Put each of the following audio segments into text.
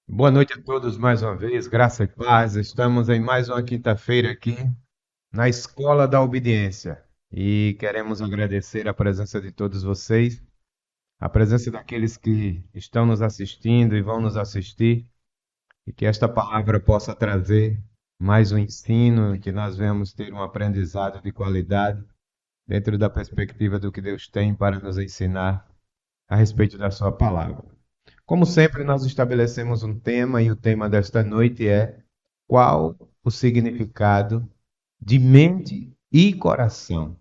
Boa noite a todos mais uma vez, graça e paz. Estamos em mais uma quinta-feira aqui na Escola da Obediência e queremos agradecer a presença de todos vocês, a presença daqueles que estão nos assistindo e vão nos assistir, e que esta palavra possa trazer mais um ensino, que nós venhamos ter um aprendizado de qualidade dentro da perspectiva do que Deus tem para nos ensinar a respeito da Sua palavra. Como sempre, nós estabelecemos um tema e o tema desta noite é: qual o significado de mente e coração?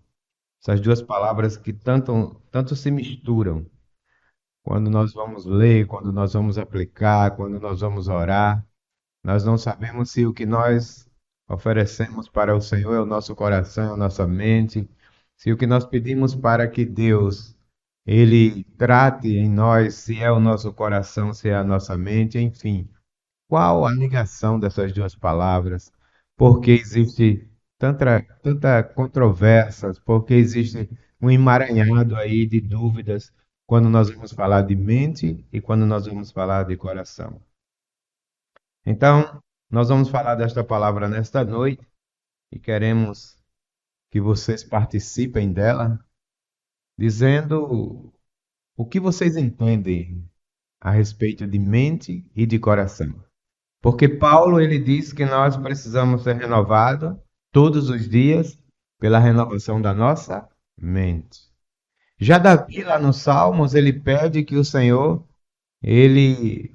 Essas duas palavras que tanto se misturam quando nós vamos ler, quando nós vamos aplicar, quando nós vamos orar. Nós não sabemos se o que nós oferecemos para o Senhor é o nosso coração, é a nossa mente, se o que nós pedimos para que Deus ele trate em nós, se é o nosso coração, se é a nossa mente, enfim. Qual a ligação dessas duas palavras? Por que existe tanta controvérsia? Por que existe um emaranhado aí de dúvidas quando nós vamos falar de mente e quando nós vamos falar de coração? Então, nós vamos falar desta palavra nesta noite e queremos que vocês participem dela, dizendo o que vocês entendem a respeito de mente e de coração. Porque Paulo ele diz que nós precisamos ser renovados todos os dias pela renovação da nossa mente. Já Davi lá nos Salmos, ele pede que o Senhor ele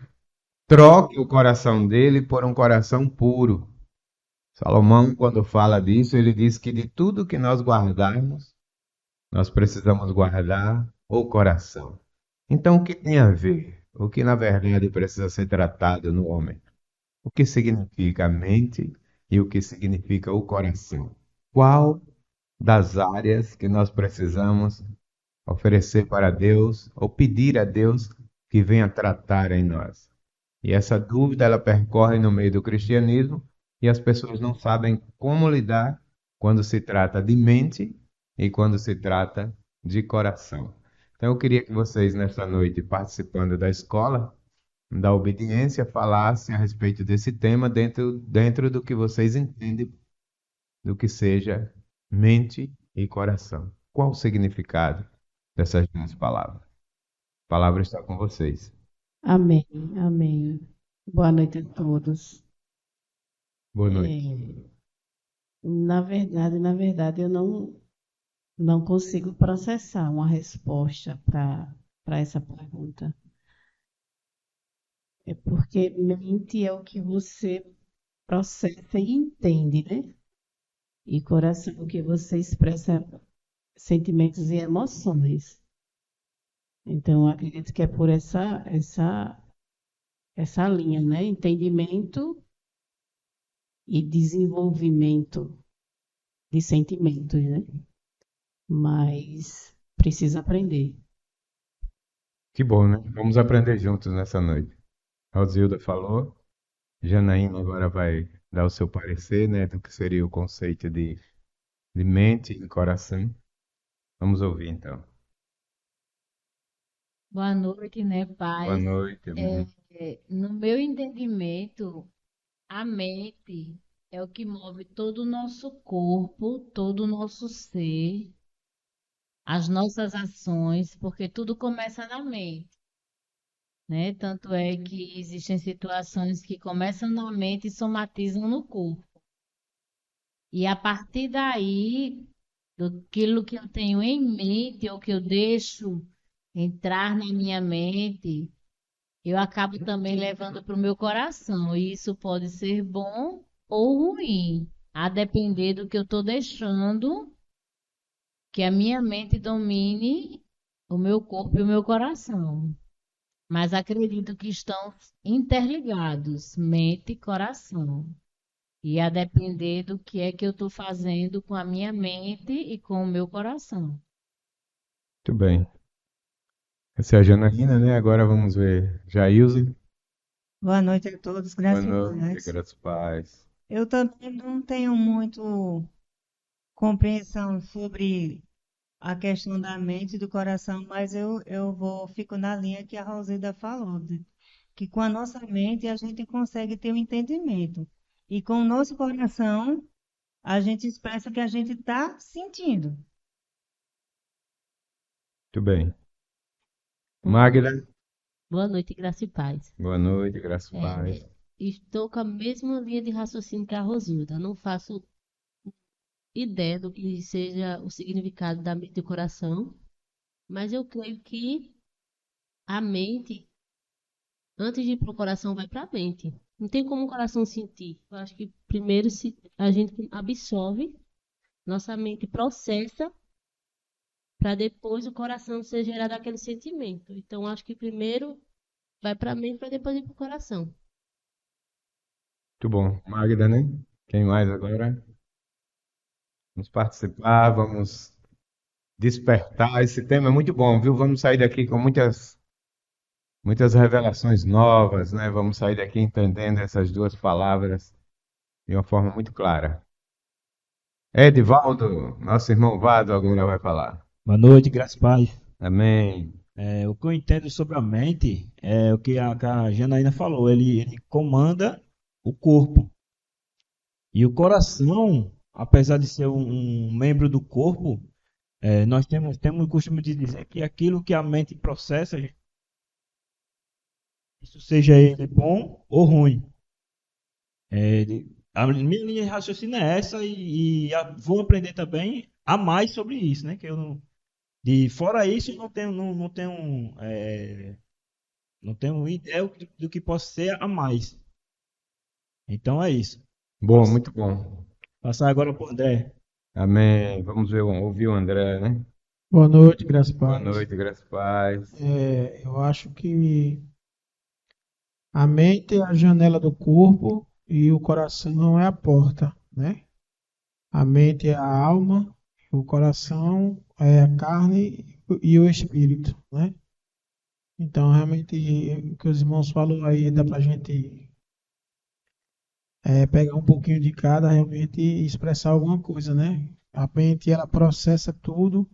troque o coração dele por um coração puro. Salomão, quando fala disso, ele diz que de tudo que nós guardarmos, nós precisamos guardar o coração. Então, o que tem a ver? O que na verdade precisa ser tratado no homem? O que significa a mente e o que significa o coração? Qual das áreas que nós precisamos oferecer para Deus ou pedir a Deus que venha tratar em nós? E essa dúvida ela percorre no meio do cristianismo e as pessoas não sabem como lidar quando se trata de mente e quando se trata de coração. Então eu queria que vocês nessa noite, participando da escola da obediência, falassem a respeito desse tema dentro do que vocês entendem do que seja mente e coração. Qual o significado dessas duas palavras? A palavra está com vocês. Amém, amém. Boa noite a todos. Boa noite. É, na verdade, eu não consigo processar uma resposta para essa pergunta. É porque mente é o que você processa e entende, né? E coração é o que você expressa sentimentos e emoções. Então, eu acredito que é por essa linha, né? Entendimento e desenvolvimento de sentimentos, né? Mas precisa aprender. Que bom, né? Vamos aprender juntos nessa noite. Rosilda falou, Janaína agora vai dar o seu parecer, né, do que seria o conceito de mente e coração. Vamos ouvir então. Boa noite, né, Boa paz? noite, irmão. No meu entendimento, a mente é o que move todo o nosso corpo, todo o nosso ser, as nossas ações, porque tudo começa na mente, né? Tanto é que existem situações que começam na mente e somatizam no corpo. E a partir daí, daquilo que eu tenho em mente ou que eu deixo entrar na minha mente, eu acabo também levando para o meu coração. E isso pode ser bom ou ruim, a depender do que eu estou deixando que a minha mente domine o meu corpo e o meu coração. Mas acredito que estão interligados, mente e coração. E a depender do que é que eu estou fazendo com a minha mente e com o meu coração. Muito bem. Essa é a Janaína, né? Agora vamos ver Jailze. Boa noite a todos, Boa graças e noite, paz. graças a paz. Eu também não tenho muito compreensão sobre a questão da mente e do coração, mas fico na linha que a Rosilda falou, que com a nossa mente a gente consegue ter um entendimento. E com o nosso coração, a gente expressa o que a gente está sentindo. Muito bem. Boa noite, Magda, boa noite, graça e paz. boa noite, graça e paz. Estou com a mesma linha de raciocínio que a Rosilda. Não faço ideia do que seja o significado da mente e do coração, mas eu creio que a mente, antes de ir para o coração, vai para a mente. Não tem como o coração sentir. Eu acho que primeiro a gente absorve, nossa mente processa, para depois o coração ser gerado aquele sentimento. Então, acho que primeiro vai para a mente para depois ir para o coração. Muito bom. Magda, né? Quem mais agora? Vamos participar, vamos despertar. Esse tema é muito bom, viu? Vamos sair daqui com muitas revelações novas, né? Vamos sair daqui entendendo essas duas palavras de uma forma muito clara. Edivaldo, nosso irmão Vado, agora vai falar. Boa noite, graças a Deus. Amém. O que eu entendo sobre a mente é o que a Janaína falou, ele comanda o corpo. E o coração, apesar de ser um membro do corpo, nós temos o costume de dizer que aquilo que a mente processa, isso seja ele bom ou ruim. A minha linha de raciocínio é essa vou aprender também a mais sobre isso, né? Que eu não, fora isso, eu não tenho ideia do que possa ser a mais. Então é isso. Bom, muito bom. Passar agora para o André. Amém. Vamos ver, ouvir o André, né? Boa noite, graças a Boa Deus. noite, graças a paz. Eu acho que a mente é a janela do corpo e o coração é a porta, né? A mente é a alma, o coração é a carne e o espírito, né? Então, realmente, o que os irmãos falaram aí, dá pra gente pegar um pouquinho de cada, realmente, e expressar alguma coisa, né? A mente, ela processa tudo.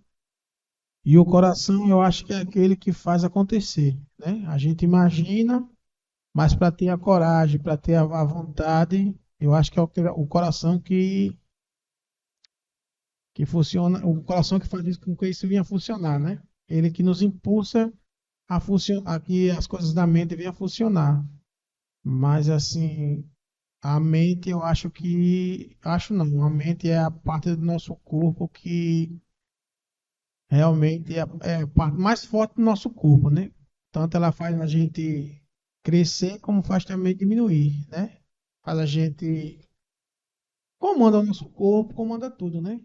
E o coração, eu acho que é aquele que faz acontecer, né? A gente imagina, mas para ter a coragem, para ter a vontade, eu acho que é o coração que funciona, o coração que faz isso com que isso venha a funcionar, né? Ele que nos impulsa a funcionar, a que as coisas da mente venham a funcionar. Mas assim, a mente, eu acho que, acho não, a mente é a parte do nosso corpo que realmente é a parte mais forte do nosso corpo, né? Tanto ela faz a gente crescer, como faz também diminuir, né? Faz a gente. Comanda o nosso corpo, comanda tudo, né?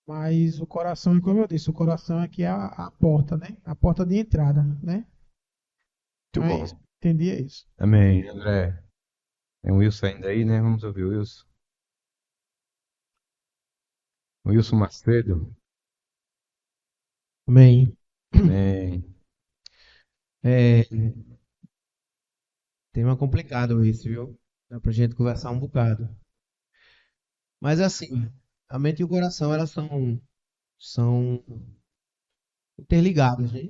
Mas o coração, como eu disse, o coração é que é a porta, né? A porta de entrada, né? Muito Então é bom. isso. Entendi, é isso. Amém, André. Tem o Wilson ainda aí, né? Vamos ouvir o Wilson. Wilson Macedo. Amém. Amém. É, tema complicado esse, viu? Dá pra gente conversar um bocado. Mas assim, a mente e o coração, elas são interligadas, né?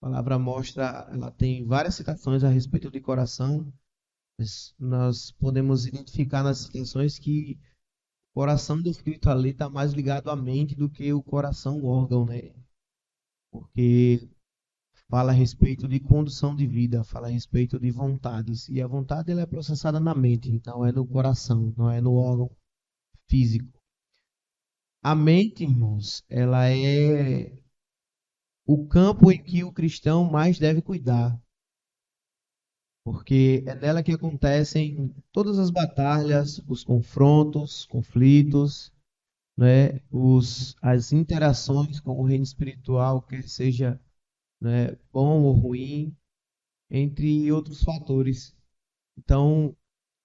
A palavra mostra, ela tem várias citações a respeito de coração. Nós podemos identificar nas citações que o coração descrito ali está mais ligado à mente do que o coração, o órgão, né? Porque fala a respeito de condução de vida, fala a respeito de vontades. E a vontade ela é processada na mente, não é no coração, não é no órgão físico. A mente, irmãos, ela é o campo em que o cristão mais deve cuidar, porque é nela que acontecem todas as batalhas, os confrontos, conflitos, né, as interações com o reino espiritual, quer seja, né, bom ou ruim, entre outros fatores. Então,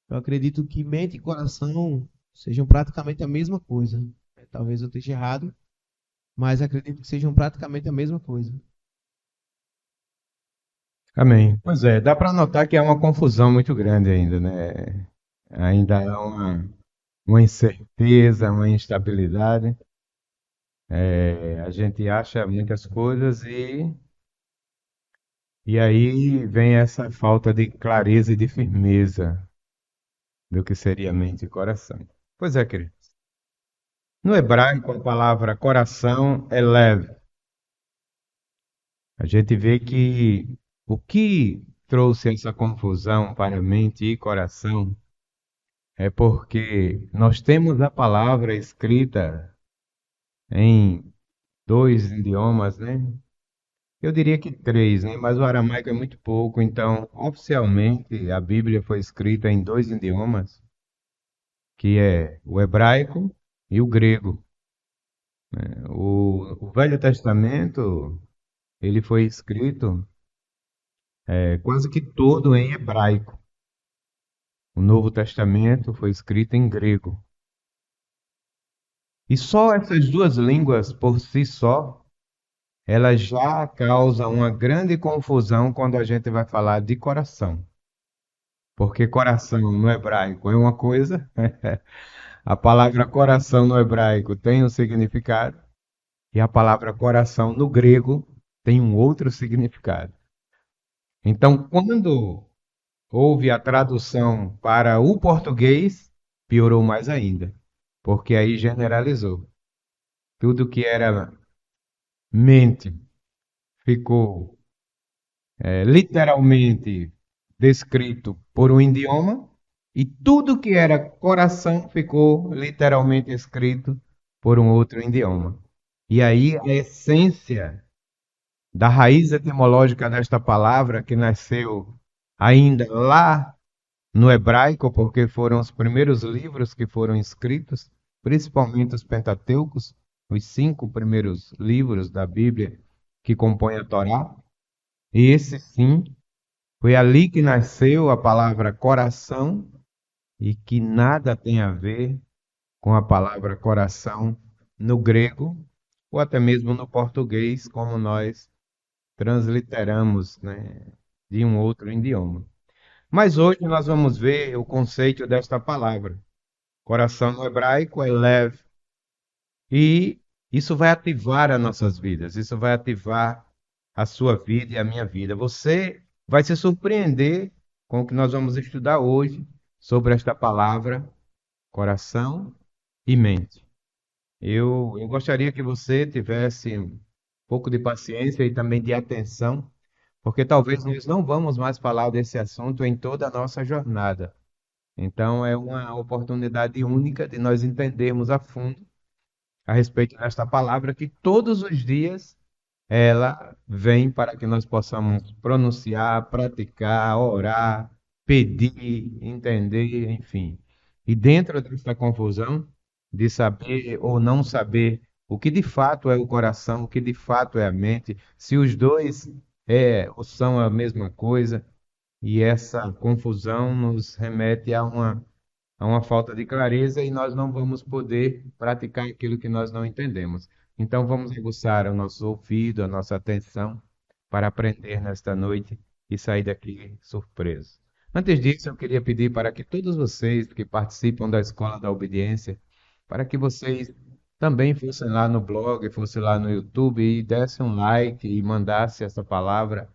eu acredito que mente e coração sejam praticamente a mesma coisa. Talvez eu esteja errado, mas acredito que sejam praticamente a mesma coisa. Amém. Pois é, dá para notar que é uma confusão muito grande ainda, né? Ainda há uma incerteza, uma instabilidade. A gente acha muitas coisas e E aí vem essa falta de clareza e de firmeza do que seria mente e coração. Pois é, querido. No hebraico, a palavra coração é lev. A gente vê que o que trouxe essa confusão para mente e coração é porque nós temos a palavra escrita em dois idiomas, né? Eu diria que três, né? Mas o aramaico é muito pouco, então oficialmente a Bíblia foi escrita em dois idiomas, que é o hebraico e o grego. O Velho Testamento, ele foi escrito quase que todo em hebraico. O Novo Testamento foi escrito em grego. E só essas duas línguas por si só, elas já causam uma grande confusão quando a gente vai falar de coração. Porque coração no hebraico é uma coisa, a palavra coração no hebraico tem um significado, e a palavra coração no grego tem um outro significado. Então, quando houve a tradução para o português, piorou mais ainda, porque aí generalizou. Tudo que era mente ficou literalmente descrito por um idioma, e tudo que era coração ficou literalmente escrito por um outro idioma. E aí a essência da raiz etimológica desta palavra, que nasceu ainda lá no hebraico, porque foram os primeiros livros que foram escritos, principalmente os Pentateucos, os 5 primeiros livros da Bíblia que compõem a Torá. E esse sim, foi ali que nasceu a palavra coração e que nada tem a ver com a palavra coração no grego ou até mesmo no português, como nós transliteramos, né, de um outro idioma. Mas hoje nós vamos ver o conceito desta palavra. Coração no hebraico é lev, e isso vai ativar as nossas vidas, isso vai ativar a sua vida e a minha vida. Você vai se surpreender com o que nós vamos estudar hoje sobre esta palavra, coração e mente. Eu gostaria que você tivesse um pouco de paciência e também de atenção, porque talvez nós não vamos mais falar desse assunto em toda a nossa jornada. Então, é uma oportunidade única de nós entendermos a fundo a respeito desta palavra que todos os dias ela vem para que nós possamos pronunciar, praticar, orar, pedir, entender, enfim. E dentro dessa confusão de saber ou não saber o que de fato é o coração, o que de fato é a mente, se os dois ou são a mesma coisa, e essa confusão nos remete a uma falta de clareza e nós não vamos poder praticar aquilo que nós não entendemos. Então vamos aguçar o nosso ouvido, a nossa atenção para aprender nesta noite e sair daqui surpreso. Antes disso, eu queria pedir para que todos vocês que participam da Escola da Obediência, para que vocês também fossem lá no blog, fossem lá no YouTube e dessem um like e mandassem essa palavra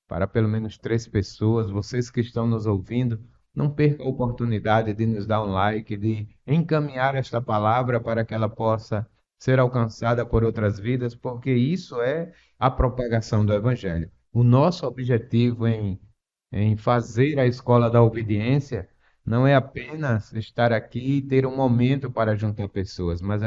para pelo menos 3 pessoas. Vocês que estão nos ouvindo, não perca a oportunidade de nos dar um like, de encaminhar esta palavra para que ela possa ser alcançada por outras vidas, porque isso é a propagação do Evangelho. O nosso objetivo em fazer a escola da obediência não é apenas estar aqui e ter um momento para juntar pessoas, mas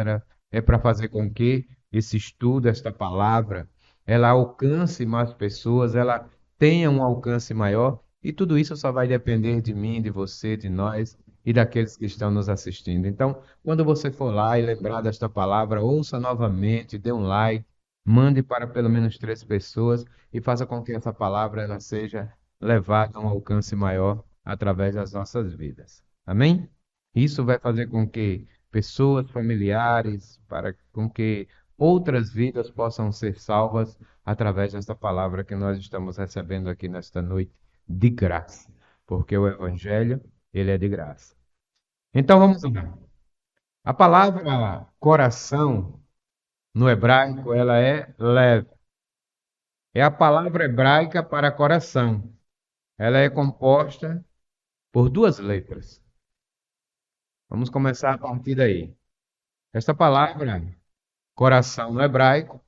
é para fazer com que esse estudo, esta palavra, ela alcance mais pessoas, ela tenha um alcance maior, e tudo isso só vai depender de mim, de você, de nós e daqueles que estão nos assistindo. Então, quando você for lá e lembrar desta palavra, ouça novamente, dê um like, mande para pelo menos 3 pessoas e faça com que essa palavra ela seja levada a um alcance maior através das nossas vidas. Amém? Isso vai fazer com que pessoas, familiares, para com que outras vidas possam ser salvas através desta palavra que nós estamos recebendo aqui nesta noite de graça, porque o evangelho, ele é de graça. Então vamos lá. A palavra coração no hebraico, ela é lev. é a palavra hebraica para coração. Ela é composta por duas letras. Vamos começar a partir daí. Esta palavra, coração no hebraico,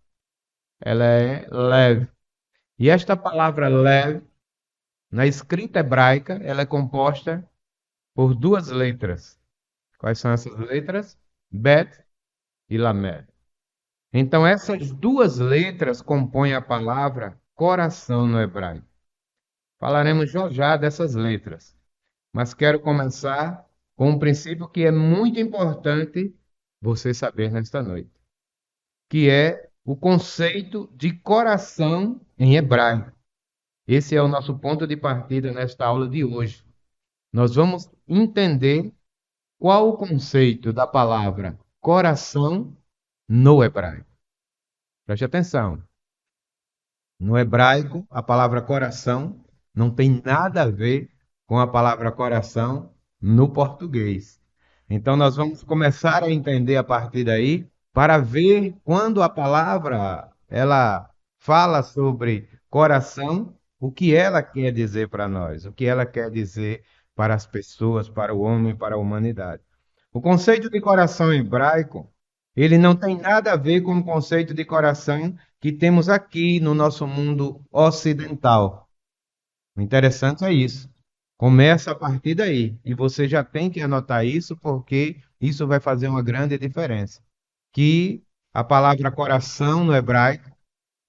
ela é lev. E esta palavra lev, na escrita hebraica, ela é composta por duas letras. Quais são essas letras? Bet e Lamed. Então, essas duas letras compõem a palavra coração no hebraico. Falaremos já dessas letras, mas quero começar com um princípio que é muito importante você saber nesta noite, que é o conceito de coração em hebraico. Esse é o nosso ponto de partida nesta aula de hoje. Nós vamos entender qual o conceito da palavra coração no hebraico. Preste atenção. No hebraico, a palavra coração não tem nada a ver com a palavra coração no português. Então, nós vamos começar a entender a partir daí para ver quando a palavra ela fala sobre coração, o que ela quer dizer para nós, o que ela quer dizer para as pessoas, para o homem, para a humanidade. O conceito de coração hebraico, ele não tem nada a ver com o conceito de coração que temos aqui no nosso mundo ocidental. O interessante é isso. Começa a partir daí. E você já tem que anotar isso, porque isso vai fazer uma grande diferença. Que a palavra coração no hebraico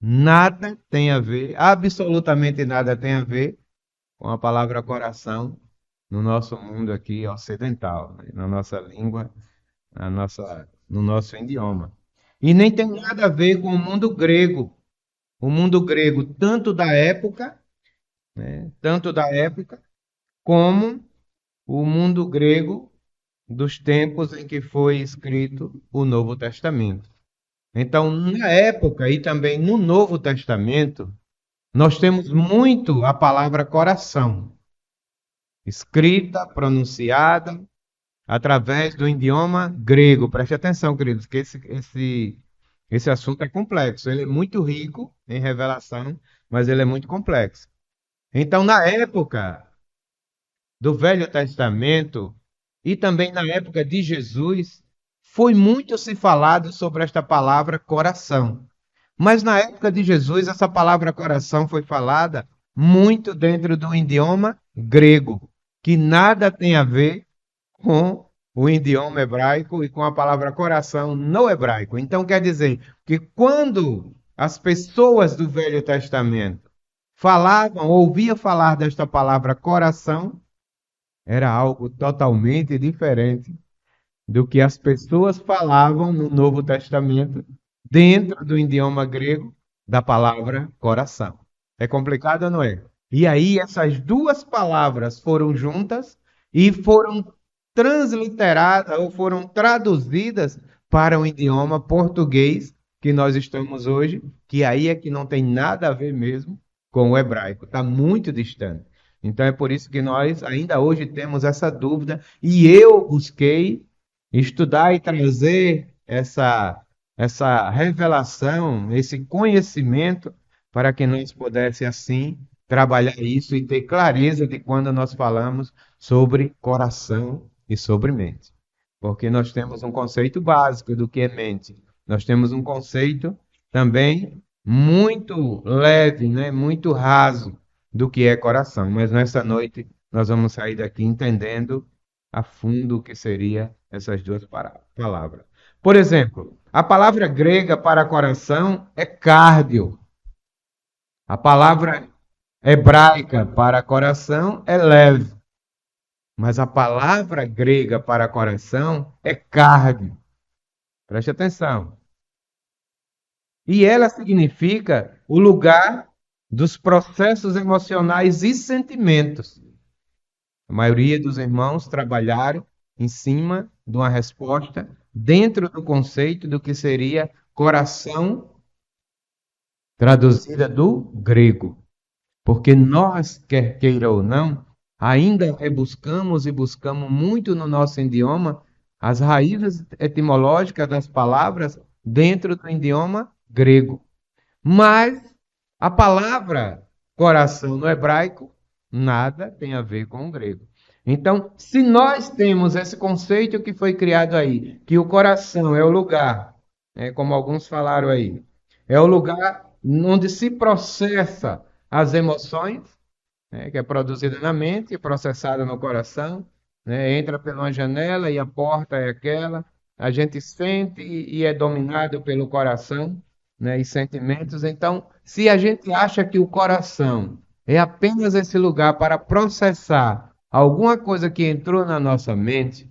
nada tem a ver, absolutamente nada tem a ver com a palavra coração no nosso mundo aqui ocidental, né? Na nossa língua, no nosso idioma. E nem tem nada a ver com o mundo grego. O mundo grego, tanto da época, como o mundo grego dos tempos em que foi escrito o Novo Testamento. Então, na época e também no Novo Testamento, nós temos muito a palavra coração, escrita, pronunciada, através do idioma grego. Preste atenção, queridos, que esse assunto é complexo. Ele é muito rico em revelação, mas ele é muito complexo. Então, na época do Velho Testamento e também na época de Jesus, foi muito se falado sobre esta palavra coração. Mas na época de Jesus, essa palavra coração foi falada muito dentro do idioma grego, que nada tem a ver com o idioma hebraico e com a palavra coração no hebraico. Então quer dizer que quando as pessoas do Velho Testamento falavam, ouviam falar desta palavra coração, era algo totalmente diferente do que as pessoas falavam no Novo Testamento dentro do idioma grego da palavra coração. É complicado ou não é? E aí essas duas palavras foram juntas e foram transliteradas ou foram traduzidas para o idioma português que nós estamos hoje, que aí é que não tem nada a ver mesmo com o hebraico, está muito distante. Então é por isso que nós ainda hoje temos essa dúvida e eu busquei estudar e trazer essa revelação, esse conhecimento para que nós pudéssemos assim trabalhar isso e ter clareza de quando nós falamos sobre coração e sobre mente. Porque nós temos um conceito básico do que é mente. Nós temos um conceito também muito leve, né? Muito raso do que é coração. Mas nessa noite nós vamos sair daqui entendendo a fundo o que seria essas duas palavras. Por exemplo, a palavra grega para coração é cardio. A palavra hebraica para coração é leve. Mas a palavra grega para coração é cardio. Preste atenção. E ela significa o lugar dos processos emocionais e sentimentos. A maioria dos irmãos trabalharam em cima de uma resposta dentro do conceito do que seria coração, traduzida do grego. Porque nós, quer queira ou não, ainda rebuscamos e buscamos muito no nosso idioma as raízes etimológicas das palavras dentro do idioma grego. Mas A palavra coração no hebraico nada tem a ver com o grego. Então, se nós temos esse conceito que foi criado aí, que o coração é o lugar, como alguns falaram aí, é o lugar onde se processa as emoções, que é produzida na mente e processada no coração, entra por uma janela e a porta é aquela. A gente sente e é dominado pelo coração, e sentimentos. Então, se a gente acha que o coração é apenas esse lugar para processar alguma coisa que entrou na nossa mente,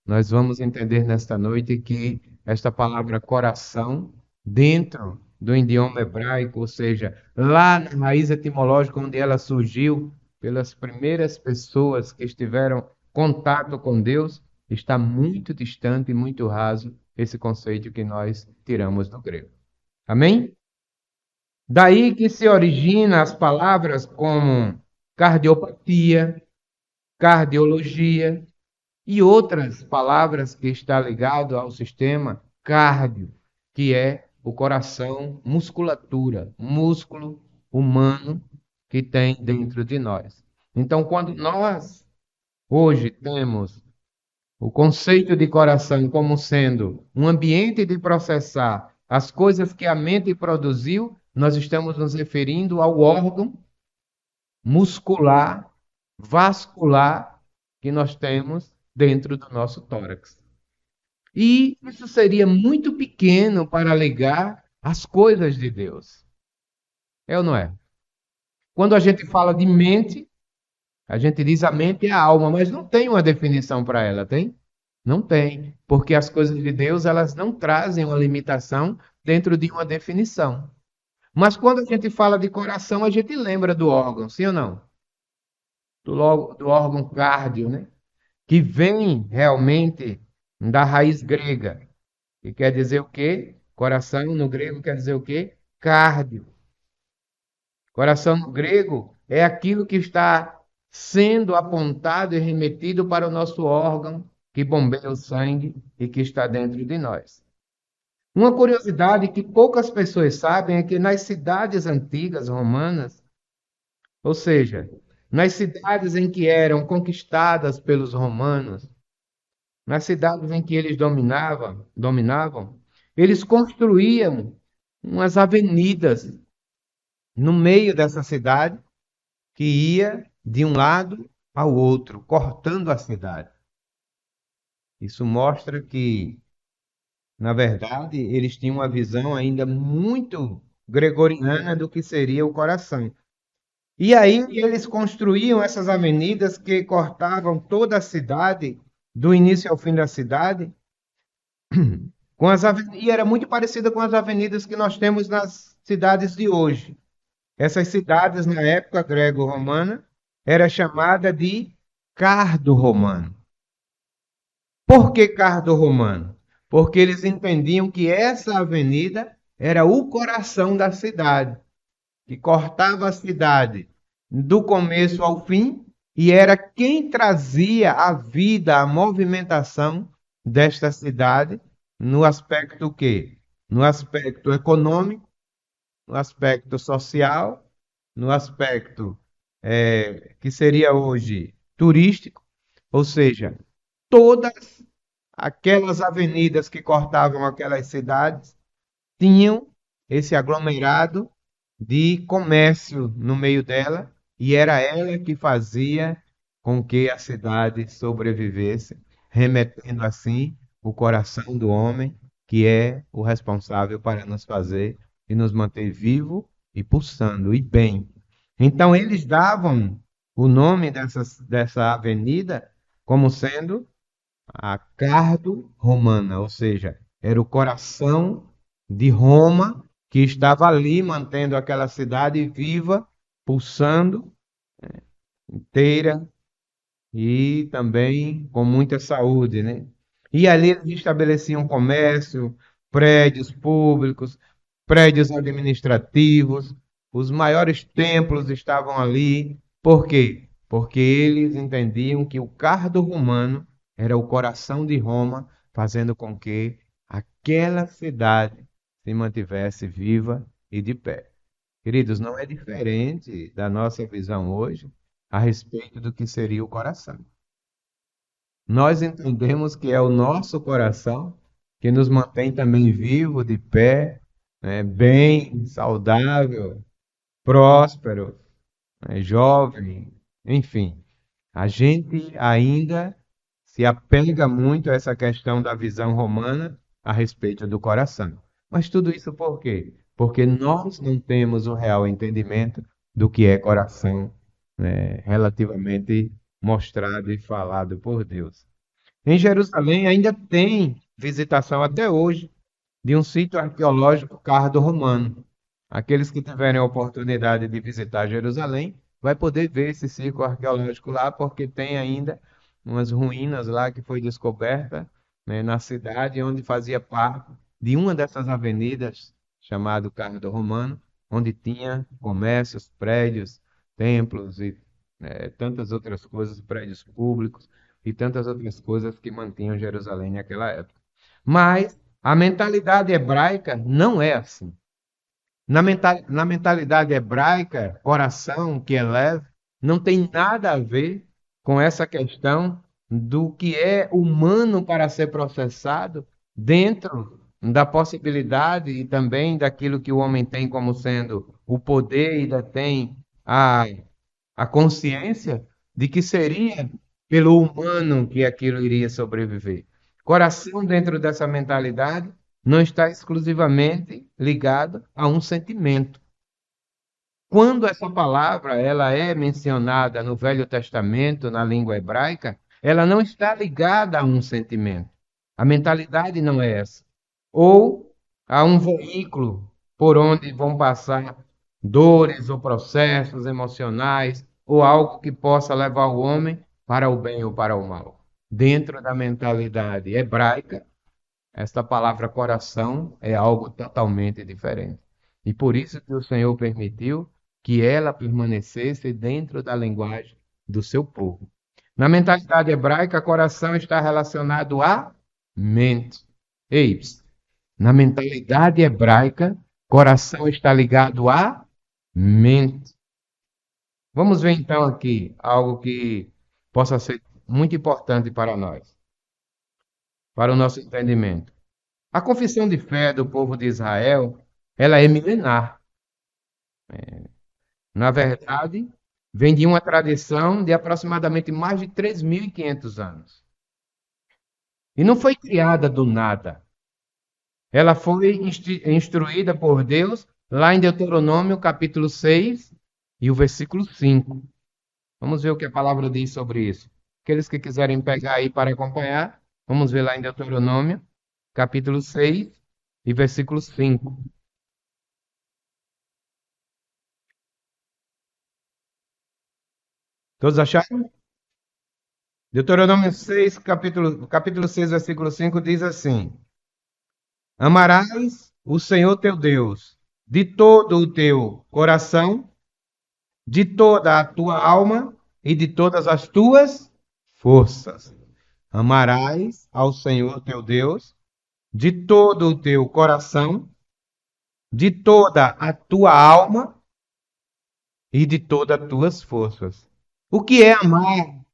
nós vamos entender nesta noite que esta palavra coração, dentro do idioma hebraico, ou seja, lá na raiz etimológica onde ela surgiu, pelas primeiras pessoas que estiveram em contato com Deus, está muito distante e muito raso esse conceito que nós tiramos do grego. Amém? Daí que se origina as palavras como cardiopatia, cardiologia e outras palavras que está ligado ao sistema cardio, que é o coração, musculatura, músculo humano que tem dentro de nós. Então, quando nós hoje temos o conceito de coração como sendo um ambiente de processar as coisas que a mente produziu, nós estamos nos referindo ao órgão muscular, vascular que nós temos dentro do nosso tórax. E isso seria muito pequeno para ligar as coisas de Deus. É ou não é? Quando a gente fala de mente, a gente diz a mente é a alma, mas não tem uma definição para ela, tem? Não tem, porque as coisas de Deus, elas não trazem uma limitação dentro de uma definição. Mas quando a gente fala de coração, a gente lembra do órgão, sim ou não? Do órgão cardio, né? Que vem realmente da raiz grega, que quer dizer o quê? Coração no grego quer dizer o quê? Cardio. Coração no grego é aquilo que está sendo apontado e remetido para o nosso órgão que bombeia o sangue e que está dentro de nós. Uma curiosidade que poucas pessoas sabem é que nas cidades antigas romanas, ou seja, nas cidades em que eram conquistadas pelos romanos, nas cidades em que eles dominavam, eles construíam umas avenidas no meio dessa cidade que ia de um lado ao outro, cortando a cidade. Isso mostra que, na verdade, eles tinham uma visão ainda muito gregoriana do que seria o coração. E aí eles construíam essas avenidas que cortavam toda a cidade, do início ao fim da cidade, e era muito parecida com as avenidas que nós temos nas cidades de hoje. Essas cidades, na época grego-romana, era chamada de cardo romano. Por que cardo romano? Porque eles entendiam que essa avenida era o coração da cidade, que cortava a cidade do começo ao fim e era quem trazia a vida, a movimentação desta cidade no aspecto o quê? No aspecto econômico, no aspecto social, no aspecto que seria hoje turístico, ou seja, todas aquelas avenidas que cortavam aquelas cidades tinham esse aglomerado de comércio no meio dela e era ela que fazia com que a cidade sobrevivesse, remetendo assim o coração do homem, que é o responsável para nos fazer e nos manter vivo e pulsando e bem. Então eles davam o nome dessa avenida como sendo a Cardo Romana, ou seja, era o coração de Roma que estava ali mantendo aquela cidade viva, pulsando, inteira e também com muita saúde, né? E ali eles estabeleciam comércio, prédios públicos, prédios administrativos, os maiores templos estavam ali. Por quê? Porque eles entendiam que o cardo romano era o coração de Roma, fazendo com que aquela cidade se mantivesse viva e de pé. Queridos, não é diferente da nossa visão hoje a respeito do que seria o coração. Nós entendemos que é o nosso coração que nos mantém também vivo, de pé, né, bem, saudável, próspero, né, jovem, enfim. A gente ainda se apega muito a essa questão da visão romana a respeito do coração. Mas tudo isso por quê? Porque nós não temos o real entendimento do que é coração, né, relativamente mostrado e falado por Deus. Em Jerusalém ainda tem visitação até hoje de um sítio arqueológico cardo-romano. Aqueles que tiverem a oportunidade de visitar Jerusalém vai poder ver esse sítio arqueológico lá, porque tem ainda umas ruínas lá que foi descoberta, né, na cidade onde fazia parte de uma dessas avenidas chamado Cardo-Romano, onde tinha comércios, prédios, templos e tantas outras coisas, prédios públicos e tantas outras coisas que mantinham Jerusalém naquela época. Mas a mentalidade hebraica não é assim. Na mentalidade hebraica, coração que é leve, não tem nada a ver com essa questão do que é humano para ser processado dentro da possibilidade e também daquilo que o homem tem como sendo o poder e detém a consciência de que seria pelo humano que aquilo iria sobreviver. Coração, dentro dessa mentalidade, não está exclusivamente ligado a um sentimento. Quando essa palavra ela é mencionada no Velho Testamento, na língua hebraica, ela não está ligada a um sentimento. A mentalidade não é essa. Ou a um veículo por onde vão passar dores ou processos emocionais, ou algo que possa levar o homem para o bem ou para o mal. Dentro da mentalidade hebraica, esta palavra coração é algo totalmente diferente. E por isso que o Senhor permitiu que ela permanecesse dentro da linguagem do seu povo. Na mentalidade hebraica, coração está relacionado à mente. Ei, na mentalidade hebraica, coração está ligado à mente. Vamos ver então aqui algo que possa ser muito importante para nós, para o nosso entendimento. A confissão de fé do povo de Israel, ela é milenar. Na verdade, vem de uma tradição de aproximadamente mais de 3.500 anos. E não foi criada do nada. Ela foi instruída por Deus lá em Deuteronômio, capítulo 6 e o versículo 5. Vamos ver o que a palavra diz sobre isso. Aqueles que quiserem pegar aí para acompanhar, vamos ver lá em Deuteronômio, capítulo 6 e versículo 5. Todos acharam? Deuteronômio 6, capítulo 6, versículo 5 diz assim: Amarás o Senhor teu Deus de todo o teu coração, de toda a tua alma e de todas as tuas forças. Amarás ao Senhor teu Deus de todo o teu coração, de toda a tua alma e de todas as tuas forças. O que é amar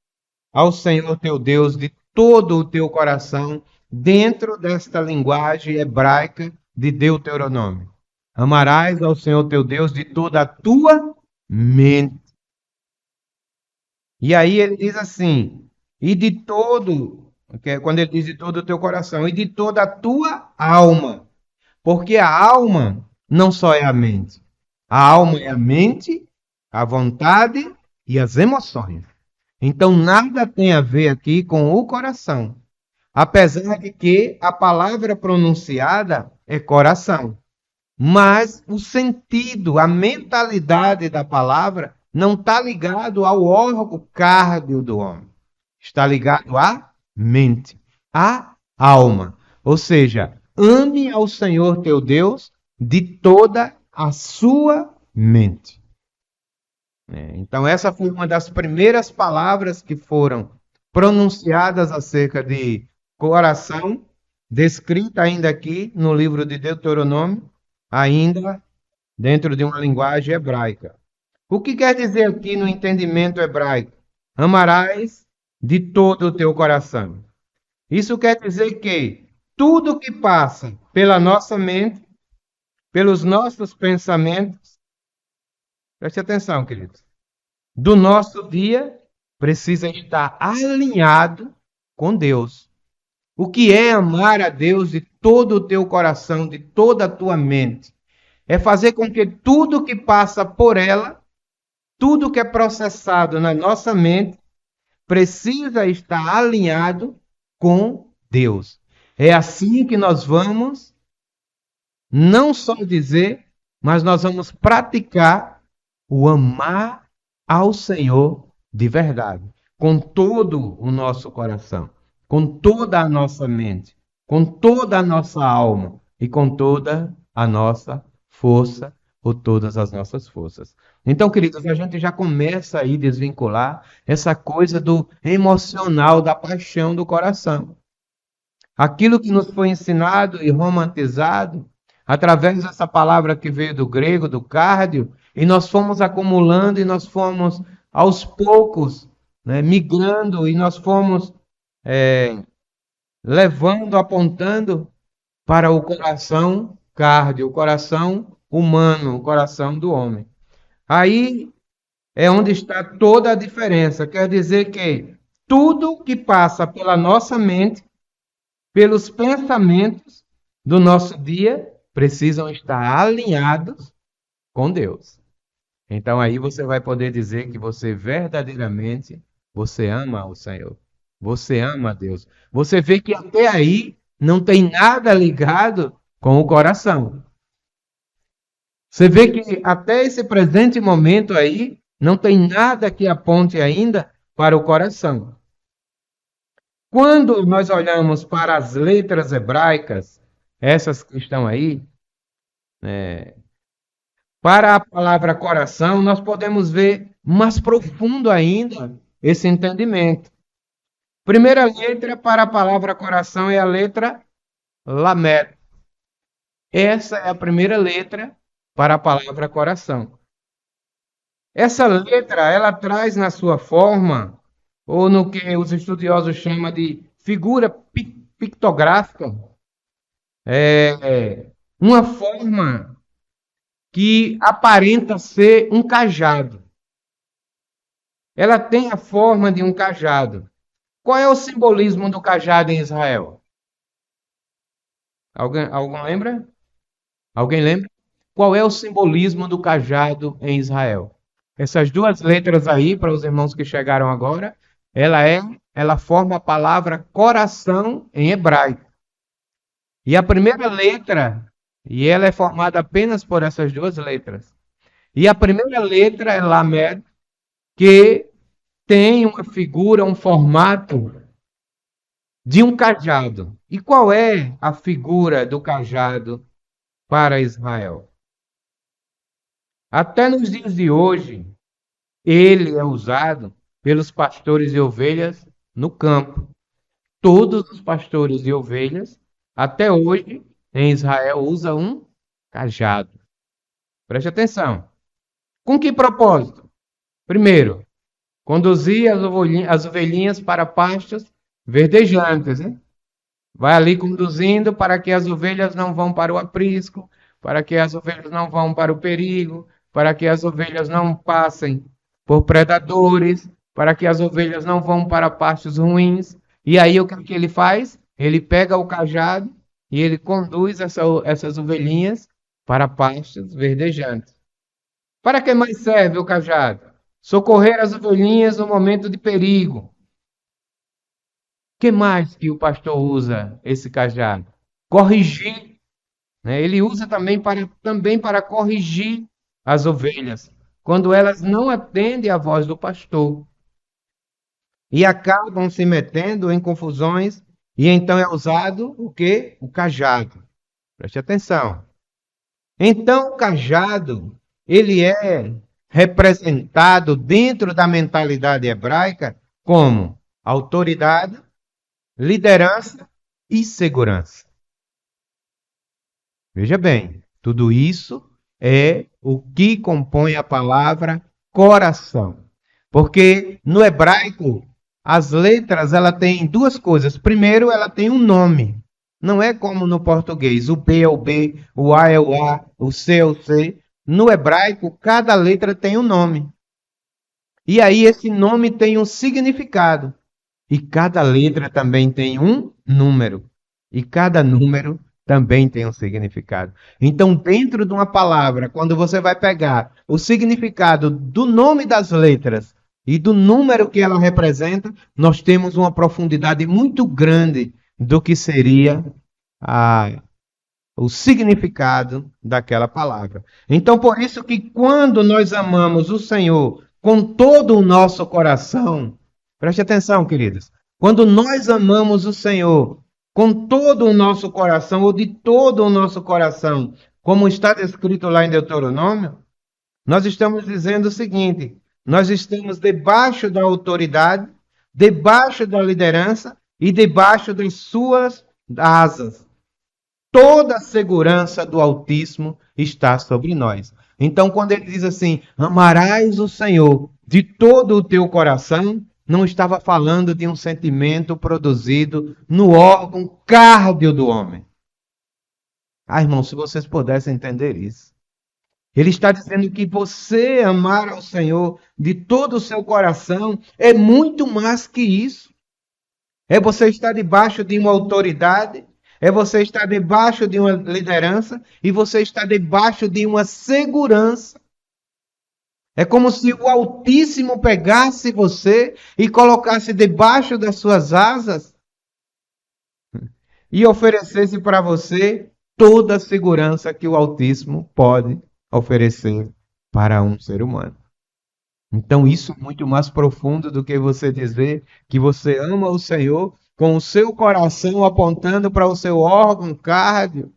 ao Senhor teu Deus de todo o teu coração dentro desta linguagem hebraica de Deuteronômio? Amarás ao Senhor teu Deus de toda a tua mente. E aí ele diz assim, e de todo, quando ele diz de todo o teu coração, e de toda a tua alma. Porque a alma não só é a mente. A alma é a mente, a vontade e as emoções. Então nada tem a ver aqui com o coração. Apesar de que a palavra pronunciada é coração. Mas o sentido, a mentalidade da palavra não está ligado ao órgão cárdeo do homem. Está ligado à mente, à alma. Ou seja, ame ao Senhor teu Deus de toda a sua mente. Então essa foi uma das primeiras palavras que foram pronunciadas acerca de coração, descrita ainda aqui no livro de Deuteronômio, ainda dentro de uma linguagem hebraica. O que quer dizer aqui no entendimento hebraico? Amarás de todo o teu coração. Isso quer dizer que tudo que passa pela nossa mente, pelos nossos pensamentos, preste atenção, queridos, do nosso dia precisa estar alinhado com Deus. O que é amar a Deus de todo o teu coração, de toda a tua mente? É fazer com que tudo que passa por ela, tudo que é processado na nossa mente, precisa estar alinhado com Deus. É assim que nós vamos não só dizer, mas nós vamos praticar o amar ao Senhor de verdade, com todo o nosso coração, com toda a nossa mente, com toda a nossa alma e com toda a nossa força ou todas as nossas forças. Então, queridos, a gente já começa aí a desvincular essa coisa do emocional, da paixão do coração. Aquilo que nos foi ensinado e romantizado, através dessa palavra que veio do grego, do cardio, e nós fomos acumulando e nós fomos, aos poucos, né, migrando e nós fomos levando, apontando para o coração cardio, o coração humano, o coração do homem. Aí é onde está toda a diferença. Quer dizer que tudo que passa pela nossa mente, pelos pensamentos do nosso dia, precisam estar alinhados com Deus. Então aí você vai poder dizer que você verdadeiramente, você ama o Senhor. Você ama a Deus. Você vê que até aí não tem nada ligado com o coração. Você vê que até esse presente momento aí não tem nada que aponte ainda para o coração. Quando nós olhamos para as letras hebraicas, essas que estão aí, para a palavra coração, nós podemos ver mais profundo ainda esse entendimento. Primeira letra para a palavra coração é a letra Lamed. Essa é a primeira letra para a palavra coração. Essa letra, ela traz na sua forma, ou no que os estudiosos chamam de figura pictográfica, uma forma que aparenta ser um cajado. Ela tem a forma de um cajado. Qual é o simbolismo do cajado em Israel? Alguém lembra? Alguém lembra? Qual é o simbolismo do cajado em Israel? Essas duas letras aí, para os irmãos que chegaram agora, ela forma a palavra coração em hebraico. E a primeira letra, e ela é formada apenas por essas duas letras. E a primeira letra é Lamed, que tem uma figura, um formato de um cajado. E qual é a figura do cajado para Israel? Até nos dias de hoje, ele é usado pelos pastores de ovelhas no campo. Todos os pastores de ovelhas, até hoje, em Israel, usam um cajado. Preste atenção. Com que propósito? Primeiro, conduzir as ovelhinhas para pastos verdejantes, né? Vai ali conduzindo para que as ovelhas não vão para o aprisco, para que as ovelhas não vão para o perigo, para que as ovelhas não passem por predadores, para que as ovelhas não vão para pastos ruins. E aí o que ele faz? Ele pega o cajado e ele conduz essas ovelhinhas para pastos verdejantes. Para que mais serve o cajado? Socorrer as ovelhinhas no momento de perigo. Que mais que o pastor usa esse cajado? Corrigir. Né? Ele usa também para corrigir as ovelhas, quando elas não atendem à voz do pastor. E acabam se metendo em confusões, e então é usado o quê? O cajado. Preste atenção. Então o cajado, ele é representado dentro da mentalidade hebraica como autoridade, liderança e segurança. Veja bem, tudo isso é o que compõe a palavra coração. Porque no hebraico, as letras ela tem duas coisas. Primeiro, ela tem um nome. Não é como no português, o B é o B, o A é o A, o C é o C. No hebraico, cada letra tem um nome. E aí esse nome tem um significado. E cada letra também tem um número. E cada número também tem um significado. Então, dentro de uma palavra, quando você vai pegar o significado do nome das letras e do número que ela representa, nós temos uma profundidade muito grande do que seria o significado daquela palavra. Então, por isso que quando nós amamos o Senhor com todo o nosso coração, preste atenção, queridos, quando nós amamos o Senhor com todo o nosso coração, ou de todo o nosso coração, como está descrito lá em Deuteronômio, nós estamos dizendo o seguinte: nós estamos debaixo da autoridade, debaixo da liderança e debaixo das suas asas. Toda a segurança do Altíssimo está sobre nós. Então, quando ele diz assim, amarás o Senhor de todo o teu coração, não estava falando de um sentimento produzido no órgão cárdeo do homem. Ah, irmão, se vocês pudessem entender isso. Ele está dizendo que você amar ao Senhor de todo o seu coração é muito mais que isso. É você estar debaixo de uma autoridade, é você estar debaixo de uma liderança e você estar debaixo de uma segurança. É como se o Altíssimo pegasse você e colocasse debaixo das suas asas e oferecesse para você toda a segurança que o Altíssimo pode oferecer para um ser humano. Então isso é muito mais profundo do que você dizer que você ama o Senhor com o seu coração apontando para o seu órgão cárdeo,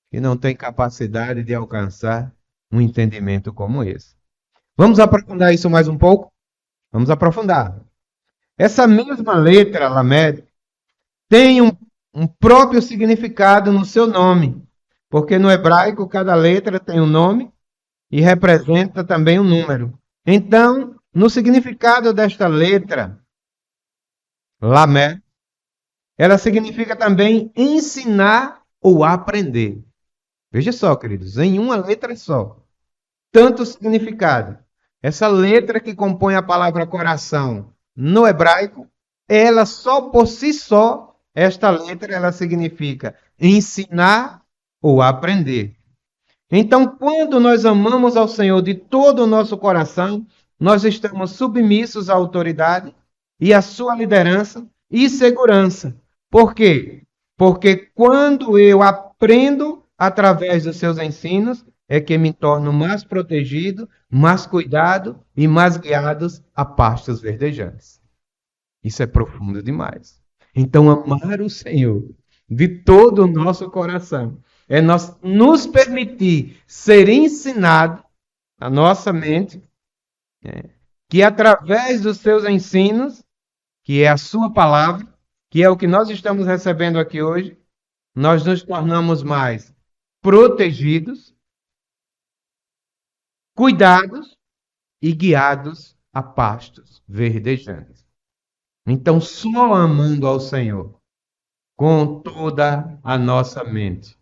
que não tem capacidade de alcançar um entendimento como esse. Vamos aprofundar isso mais um pouco? Vamos aprofundar. Essa mesma letra, Lamed, tem um próprio significado no seu nome, porque no hebraico cada letra tem um nome e representa também um número. Então, no significado desta letra, Lamed, ela significa também ensinar ou aprender. Veja só, queridos, em uma letra só. Tanto significado. Essa letra que compõe a palavra coração no hebraico, ela só por si só, esta letra, ela significa ensinar ou aprender. Então, quando nós amamos ao Senhor de todo o nosso coração, nós estamos submissos à autoridade e à sua liderança e segurança. Por quê? Porque quando eu aprendo através dos seus ensinos, é que me torno mais protegido, mais cuidado e mais guiados a pastos verdejantes. Isso é profundo demais. Então, amar o Senhor de todo o nosso coração é nós nos permitir ser ensinado a nossa mente, que através dos seus ensinos, que é a sua palavra, que é o que nós estamos recebendo aqui hoje, nós nos tornamos mais protegidos, cuidados e guiados a pastos verdejantes. Então, só amando ao Senhor com toda a nossa mente.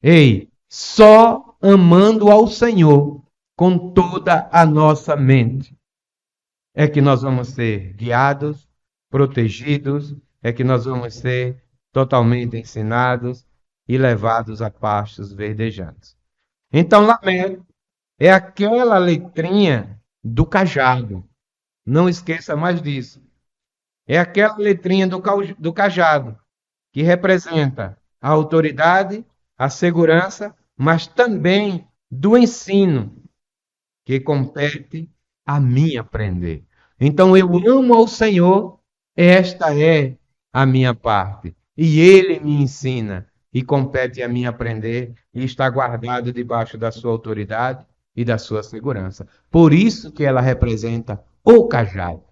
Ei, só amando ao Senhor com toda a nossa mente é que nós vamos ser guiados, protegidos, é que nós vamos ser totalmente ensinados e levados a pastos verdejantes. Então, Lamed é aquela letrinha do cajado. Não esqueça mais disso. É aquela letrinha do cajado que representa a autoridade, a segurança, mas também do ensino que compete a mim aprender. Então eu amo ao Senhor, esta é a minha parte. E Ele me ensina e compete a mim aprender e está guardado debaixo da sua autoridade e da sua segurança. Por isso que ela representa o cajado.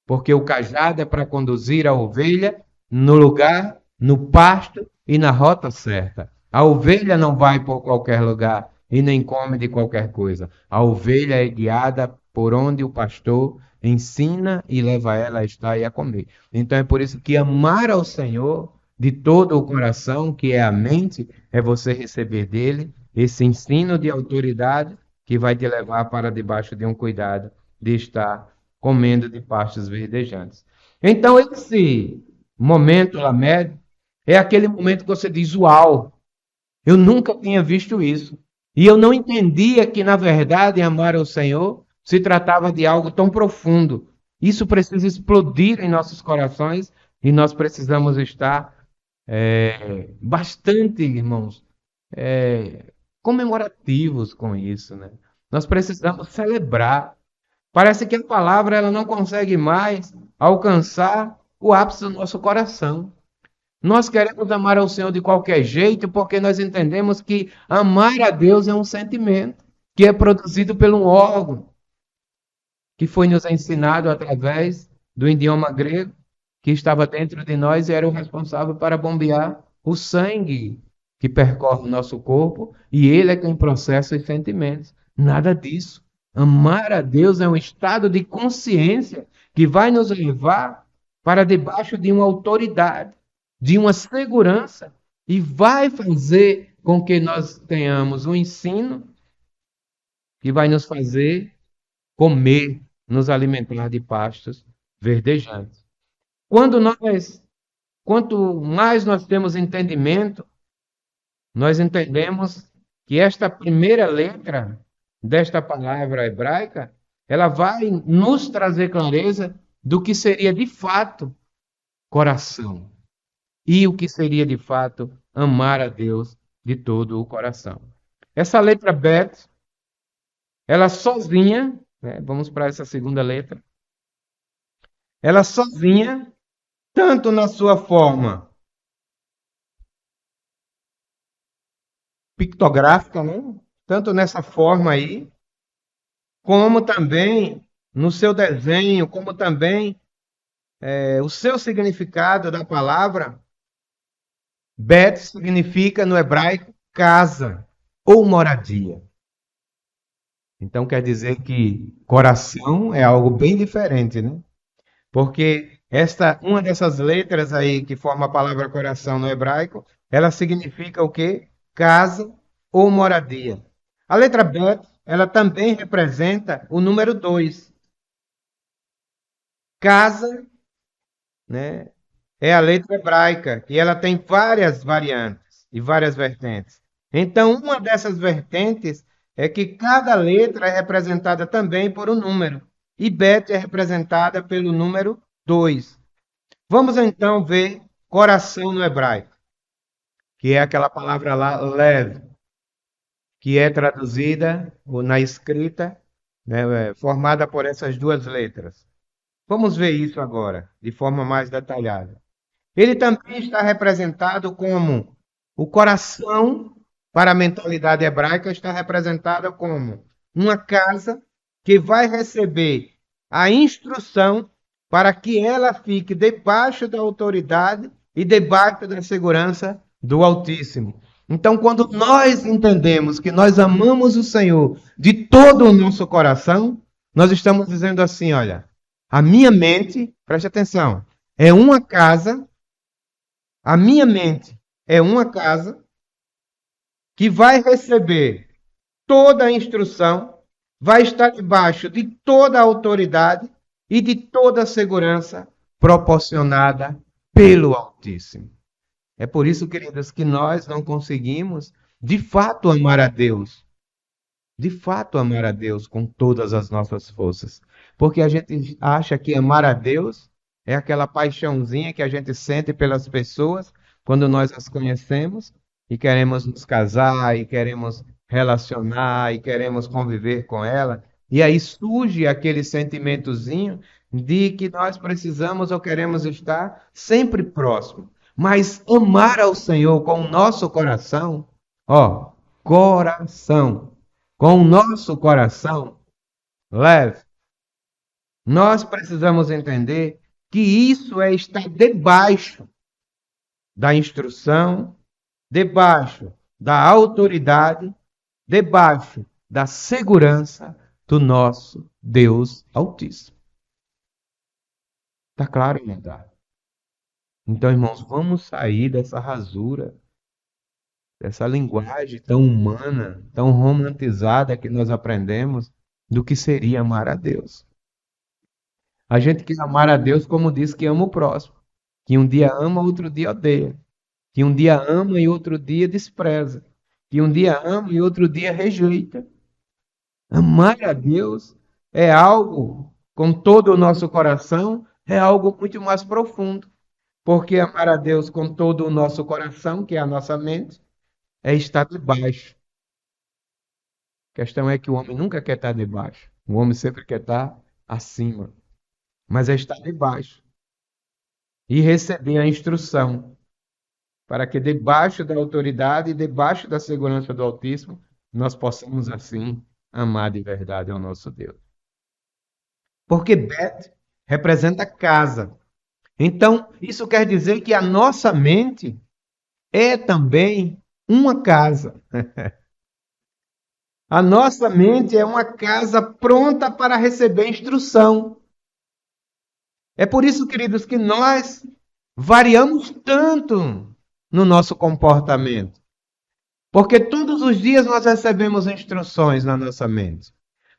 Porque o cajado é para conduzir a ovelha no lugar, no pasto e na rota certa. A ovelha não vai por qualquer lugar. e nem come de qualquer coisa. A ovelha é guiada por onde o pastor ensina e leva ela a estar e a comer. Então é por isso que amar ao Senhor de todo o coração, que é a mente, é você receber dele esse ensino de autoridade que vai te levar para debaixo de um cuidado de estar comendo de pastos verdejantes. Então esse momento, Lamed, é aquele momento que você diz, uau, eu nunca tinha visto isso. E eu não entendia que, na verdade, amar ao Senhor se tratava de algo tão profundo. Isso precisa explodir em nossos corações e nós precisamos estar bastante, irmãos, comemorativos com isso, né? Nós precisamos celebrar. Parece que a palavra ela não consegue mais alcançar o ápice do nosso coração. Nós queremos amar ao Senhor de qualquer jeito porque nós entendemos que amar a Deus é um sentimento que é produzido por um órgão que foi nos ensinado através do idioma grego que estava dentro de nós e era o responsável para bombear o sangue que percorre o nosso corpo e ele é quem processa os sentimentos. Nada disso. Amar a Deus é um estado de consciência que vai nos levar para debaixo de uma autoridade, de uma segurança e vai fazer com que nós tenhamos um ensino que vai nos fazer comer, nos alimentar de pastos verdejantes. Quanto mais nós temos entendimento, nós entendemos que esta primeira letra desta palavra hebraica, ela vai nos trazer clareza do que seria de fato coração e o que seria de fato amar a Deus de todo o coração. Essa letra Bet, ela sozinha, né, vamos para essa segunda letra, ela sozinha, tanto na sua forma pictográfica, né? Tanto nessa forma aí, como também no seu desenho, como também o seu significado da palavra. Bet significa no hebraico casa ou moradia. Então quer dizer que coração é algo bem diferente, né? Porque uma dessas letras aí que forma a palavra coração no hebraico, ela significa o quê? Casa ou moradia. A letra Bet, ela também representa o número 2. Casa, né, é a letra hebraica e ela tem várias variantes e várias vertentes. Então, uma dessas vertentes é que cada letra é representada também por um número. E Bet é representada pelo número 2. Vamos então ver coração no hebraico, que é aquela palavra lá, lev, que é traduzida na escrita, né, formada por essas duas letras. Vamos ver isso agora, de forma mais detalhada. Ele também está representado como o coração, para a mentalidade hebraica, está representado como uma casa que vai receber a instrução para que ela fique debaixo da autoridade e debaixo da segurança do Altíssimo. Então, quando nós entendemos que nós amamos o Senhor de todo o nosso coração, nós estamos dizendo assim, olha, a minha mente, preste atenção, é uma casa, a minha mente é uma casa que vai receber toda a instrução, vai estar debaixo de toda a autoridade e de toda a segurança proporcionada pelo Altíssimo. É por isso, queridos, que nós não conseguimos, de fato, amar a Deus. De fato, amar a Deus com todas as nossas forças. Porque a gente acha que amar a Deus é aquela paixãozinha que a gente sente pelas pessoas quando nós as conhecemos e queremos nos casar, e queremos relacionar, e queremos conviver com ela. E aí surge aquele sentimentozinho de que nós precisamos ou queremos estar sempre próximo. Mas amar ao Senhor com o nosso coração, coração, com o nosso coração leve, nós precisamos entender que isso é estar debaixo da instrução, debaixo da autoridade, debaixo da segurança do nosso Deus Altíssimo. Está claro, irmão? Então, irmãos, vamos sair dessa rasura, dessa linguagem tão humana, tão romantizada que nós aprendemos do que seria amar a Deus. A gente quer amar a Deus como diz que ama o próximo, que um dia ama, outro dia odeia, que um dia ama e outro dia despreza, que um dia ama e outro dia rejeita. Amar a Deus é algo, com todo o nosso coração, é algo muito mais profundo. Porque amar a Deus com todo o nosso coração, que é a nossa mente, é estar debaixo. A questão é que o homem nunca quer estar debaixo. O homem sempre quer estar acima. Mas é estar debaixo. E receber a instrução para que debaixo da autoridade e debaixo da segurança do Altíssimo, nós possamos assim amar de verdade ao nosso Deus. Porque Bet representa casa. Então, isso quer dizer que a nossa mente é também uma casa. A nossa mente é uma casa pronta para receber instrução. É por isso, queridos, que nós variamos tanto no nosso comportamento. Porque todos os dias nós recebemos instruções na nossa mente.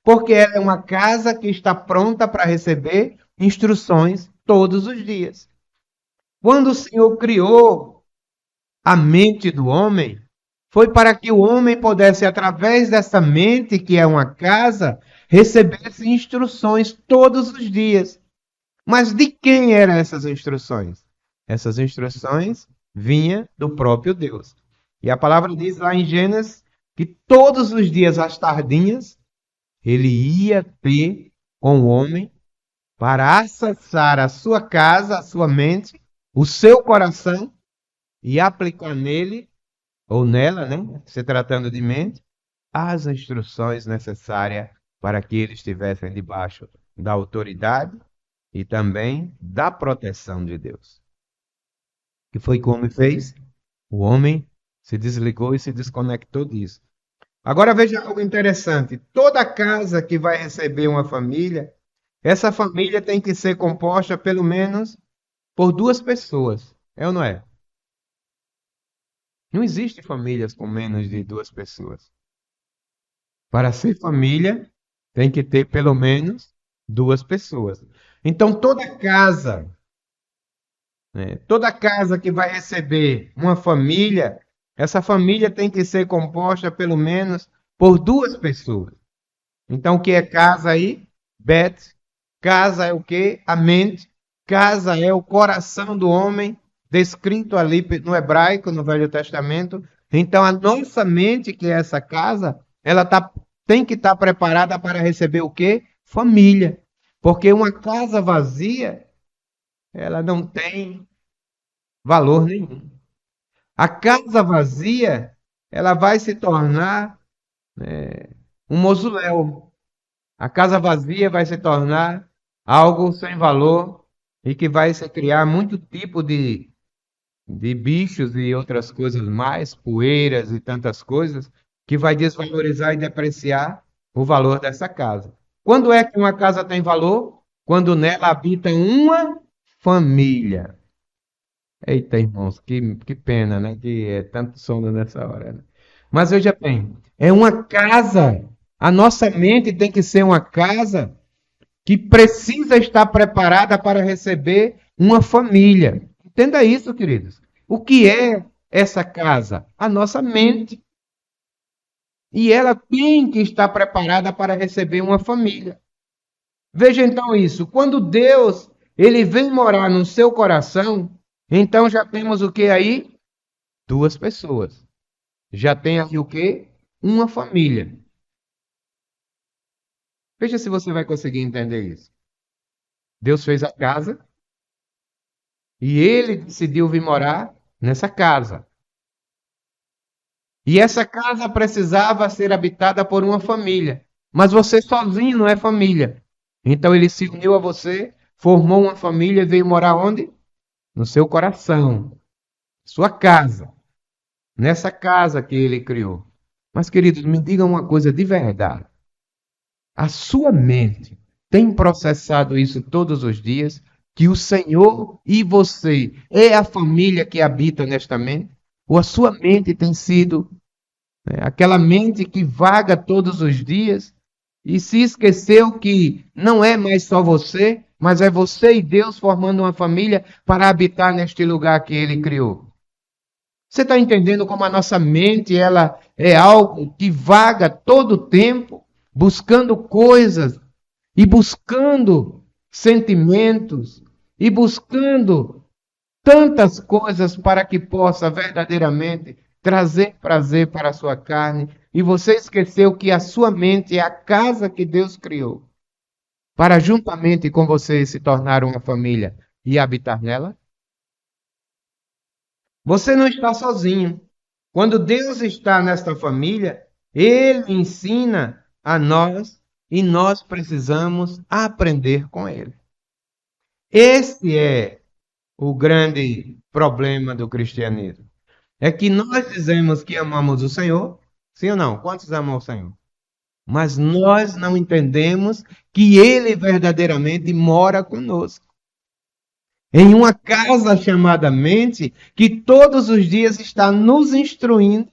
Porque ela é uma casa que está pronta para receber instruções todos os dias. Quando o Senhor criou a mente do homem, foi para que o homem pudesse, através dessa mente, que é uma casa, recebesse instruções todos os dias. Mas de quem eram essas instruções? Essas instruções vinham do próprio Deus. E a palavra diz lá em Gênesis que todos os dias, às tardinhas, ele ia ter com o homem para acessar a sua casa, a sua mente, o seu coração e aplicar nele, ou nela, né, se tratando de mente, as instruções necessárias para que eles estivessem debaixo da autoridade e também da proteção de Deus. O que foi que o homem fez? O homem se desligou e se desconectou disso. Agora veja algo interessante. Toda casa que vai receber uma família, essa família tem que ser composta pelo menos por 2 pessoas. É ou não é? Não existe famílias com menos de 2 pessoas. Para ser família, tem que ter pelo menos 2 pessoas. Então, toda casa que vai receber uma família, essa família tem que ser composta pelo menos por 2 pessoas. Então, o que é casa aí? Bet. Casa é o quê? A mente. Casa é o coração do homem, descrito ali no hebraico, no Velho Testamento. Então, a nossa mente, que é essa casa, ela tem que estar preparada para receber o quê? Família. Porque uma casa vazia, ela não tem valor nenhum. A casa vazia, ela vai se tornar um mausoléu. A casa vazia vai se tornar algo sem valor e que vai se criar muito tipo de bichos e outras coisas mais, poeiras e tantas coisas, que vai desvalorizar e depreciar o valor dessa casa. Quando é que uma casa tem valor? Quando nela habita uma família. Eita, irmãos, que pena, né? Que é tanto sono nessa hora, né? Mas veja bem, é uma casa. A nossa mente tem que ser uma casa que precisa estar preparada para receber uma família. Entenda isso, queridos. O que é essa casa? A nossa mente. E ela tem que estar preparada para receber uma família. Veja então isso. Quando Deus ele vem morar no seu coração, então já temos o que aí? 2 pessoas. Já tem aí o que? Uma família. Veja se você vai conseguir entender isso. Deus fez a casa e ele decidiu vir morar nessa casa. E essa casa precisava ser habitada por uma família. Mas você sozinho não é família. Então ele se uniu a você, formou uma família e veio morar onde? No seu coração. Sua casa. Nessa casa que ele criou. Mas, queridos, me digam uma coisa de verdade. A sua mente tem processado isso todos os dias? Que o Senhor e você é a família que habita nesta mente? Ou a sua mente tem sido, aquela mente que vaga todos os dias e se esqueceu que não é mais só você, mas é você e Deus formando uma família para habitar neste lugar que Ele criou? Você está entendendo como a nossa mente ela é algo que vaga todo o tempo, buscando coisas e buscando sentimentos e buscando tantas coisas para que possa verdadeiramente trazer prazer para a sua carne, e você esqueceu que a sua mente é a casa que Deus criou para juntamente com você se tornar uma família e habitar nela? Você não está sozinho. Quando Deus está nesta família, Ele ensina a nós e nós precisamos aprender com Ele. Esse é o grande problema do cristianismo. É que nós dizemos que amamos o Senhor, sim ou não? Quantos amam o Senhor? Mas nós não entendemos que Ele verdadeiramente mora conosco. Em uma casa chamada mente, que todos os dias está nos instruindo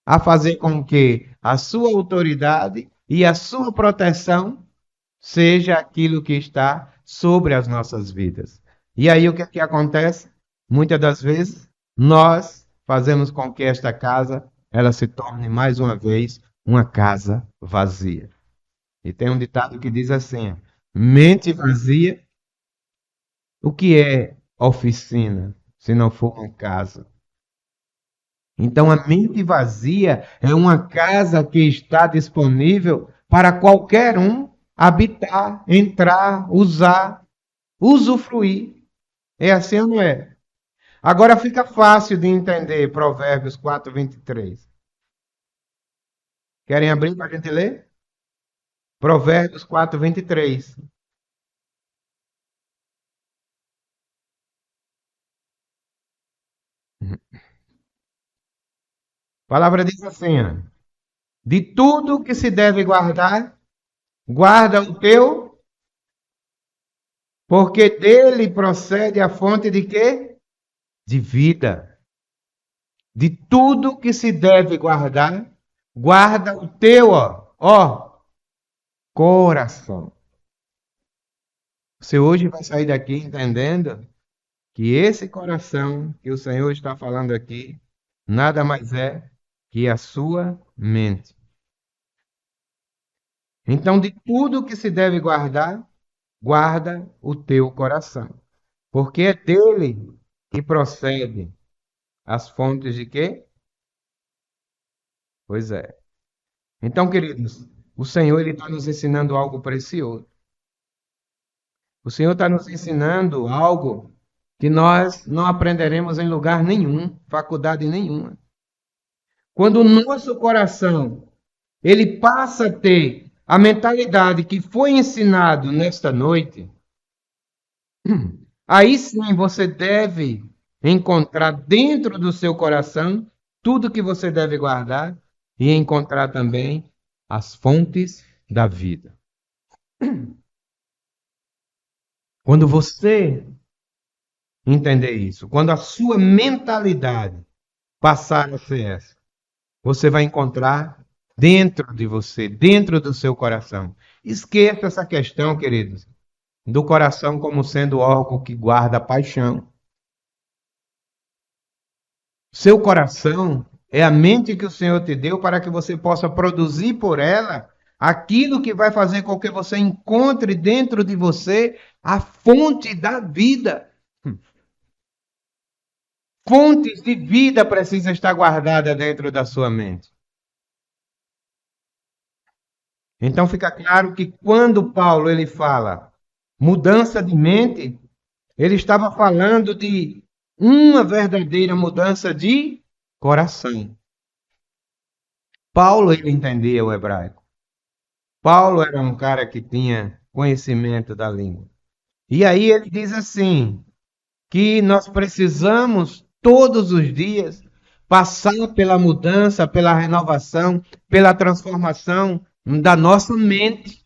a fazer com que a sua autoridade e a sua proteção seja aquilo que está sobre as nossas vidas. E aí o que é que acontece? Muitas das vezes nós fazemos com que esta casa ela se torne mais uma vez uma casa vazia. E tem um ditado que diz assim: mente vazia, o que é oficina se não for uma casa? Então, a mente vazia é uma casa que está disponível para qualquer um habitar, entrar, usar, usufruir. É assim ou não é? Agora fica fácil de entender Provérbios 4:23. Querem abrir para a gente ler? Provérbios 4:23. A palavra diz assim: ó, de tudo que se deve guardar, guarda o teu, porque dele procede a fonte de quê? De vida. De tudo que se deve guardar, guarda o teu, coração. Você hoje vai sair daqui entendendo que esse coração que o Senhor está falando aqui, nada mais é que a sua mente. Então, de tudo que se deve guardar, guarda o teu coração. Porque é dele que procede as fontes de quê? Pois é. Então, queridos, o Senhor ele está nos ensinando algo precioso. O Senhor está nos ensinando algo que nós não aprenderemos em lugar nenhum, faculdade nenhuma. Quando o nosso coração ele passa a ter a mentalidade que foi ensinado nesta noite, aí sim você deve encontrar dentro do seu coração tudo que você deve guardar e encontrar também as fontes da vida. Quando você entender isso, quando a sua mentalidade passar a ser essa, você vai encontrar dentro de você, dentro do seu coração. Esqueça essa questão, queridos, do coração como sendo algo que guarda paixão. Seu coração é a mente que o Senhor te deu para que você possa produzir por ela aquilo que vai fazer com que você encontre dentro de você a fonte da vida. Fontes de vida precisam estar guardadas dentro da sua mente. Então fica claro que quando Paulo ele fala mudança de mente, ele estava falando de uma verdadeira mudança de coração. Paulo ele entendia o hebraico. Paulo era um cara que tinha conhecimento da língua. E aí ele diz assim, que nós precisamos todos os dias passar pela mudança, pela renovação, pela transformação da nossa mente.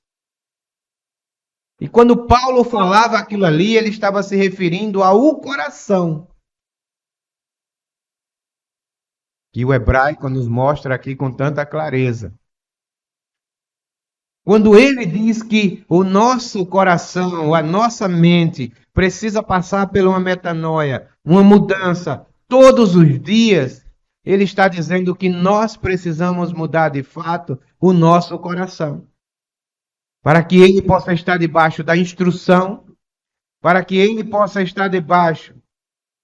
E quando Paulo falava aquilo ali, ele estava se referindo ao coração. Que o hebraico nos mostra aqui com tanta clareza. Quando ele diz que o nosso coração, a nossa mente, precisa passar por uma metanoia, uma mudança todos os dias, ele está dizendo que nós precisamos mudar de fato o nosso coração. Para que ele possa estar debaixo da instrução, para que ele possa estar debaixo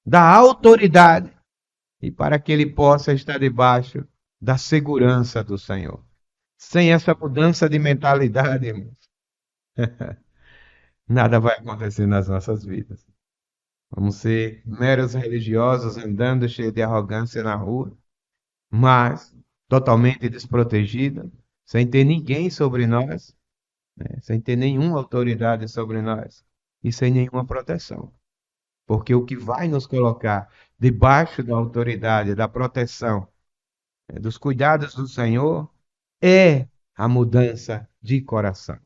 da autoridade e para que ele possa estar debaixo da segurança do Senhor. Sem essa mudança de mentalidade, irmãos, nada vai acontecer nas nossas vidas. Vamos ser meros religiosos andando cheios de arrogância na rua, mas totalmente desprotegidos, sem ter ninguém sobre nós, né? Sem ter nenhuma autoridade sobre nós e sem nenhuma proteção. Porque o que vai nos colocar debaixo da autoridade, da proteção, dos cuidados do Senhor, é a mudança de coração.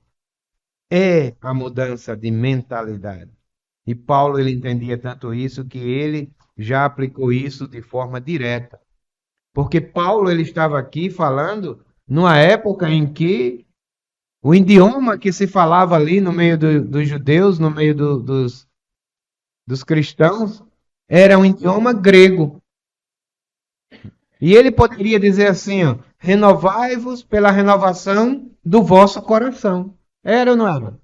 É a mudança de mentalidade. E Paulo ele entendia tanto isso que ele já aplicou isso de forma direta. Porque Paulo ele estava aqui falando numa época em que o idioma que se falava ali no meio dos judeus, no meio dos cristãos, era um idioma grego. E ele poderia dizer assim, ó, renovai-vos pela renovação do vosso coração. Era ou não era?